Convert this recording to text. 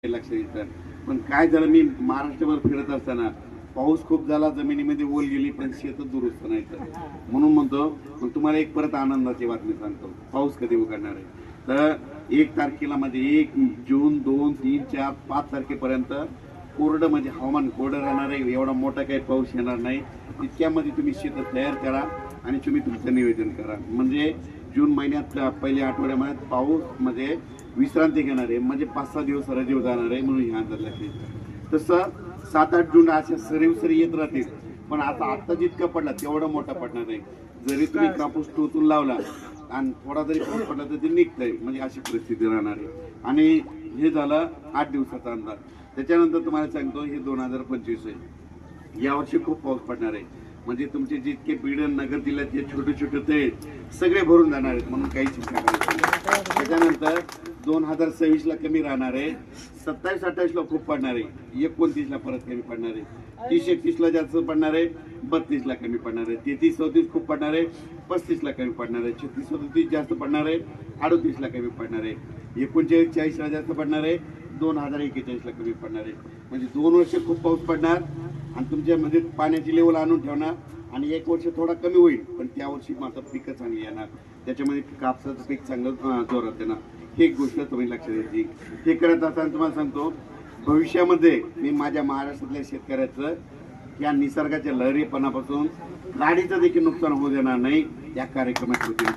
लक्ष द्यायचं. पण काय झालं, मी महाराष्ट्रभर फिरत असताना पाऊस खूप झाला, जमिनीमध्ये ओल गेली, पण शेत दुरुस्त नाही. तर म्हणून म्हणतो, मग तुम्हाला एक परत आनंदाची बातमी सांगतो. पाऊस कधी उघडणार आहे तर 1 तारखेला म्हणजे 1 जून 2, 3, 4, 5 तारखेपर्यंत कोरडं म्हणजे हवामान कोरडं राहणार आहे. एवढा मोठा काही पाऊस येणार नाही. इतक्यामध्ये तुम्ही शेत तयार करा आणि तुम्ही तुमचं नियोजन करा. म्हणजे जून महिन्यात पहिल्या आठवड्यामध्ये पाऊस म्हणजे विश्रांती घेणार आहे, म्हणजे 5-6 दिवस रजेवर जाणार आहे. म्हणून ह्या अंदाज लागते. तसं 7-8 जून अशा सरी येत राहतील. पण आता जितका पडला तेवढा मोठा पडणार नाही. जरी तुम्ही कापूस टोचून लावला आणि थोडा जरी पाऊस पडला तर ते निघतंय, म्हणजे अशी परिस्थिती राहणार आहे. आणि हे झालं 8 दिवसाचा अंदाज. त्याच्यानंतर तुम्हाला सांगतो, हे 2025 आहे. यावर्षी खूप पाऊस पडणार आहे. म्हणजे तुमचे जितके बीड नगर जिल्ह्यातले छोटे छोटे ते सगळे भरून जाणार आहेत. म्हणून काही चिंता करायची नाही. त्याच्यानंतर 2026ला कमी राहणार आहे. 27-28ला खूप पडणार आहे. 29ला परत कमी पडणार आहे. 30-31ला जास्त पडणार आहे. 32ला कमी पडणार आहे. 33-34 खूप पडणार आहे. 35ला कमी पडणार आहे. 36-37 जास्त पडणार आहे. 38ला कमी पडणार आहे. 39-40ला जास्त पडणार आहे. 2041ला कमी पडणार आहे. म्हणजे 2 वर्ष खूप पाऊस पडणार आणि तुमच्यामध्ये पाण्याची लेवल आणून ठेवणार. आणि 1 वर्ष थोडा कमी होईल, पण त्या वर्षी मात्र पिकं चांगली येणार. त्याच्यामध्ये कापसाचं पीक चांगलं जोरात येणार. ही एक गोष्ट तुम्ही लक्षात द्यायची. हे करत असताना तुम्हाला सांगतो, भविष्यामध्ये मी माझ्या महाराष्ट्रातल्या शेतकऱ्याचं या निसर्गाच्या लहरीपणापासून गाडीचं देखील नुकसान होऊ देणार नाही. या कार्यक्रमात होतील.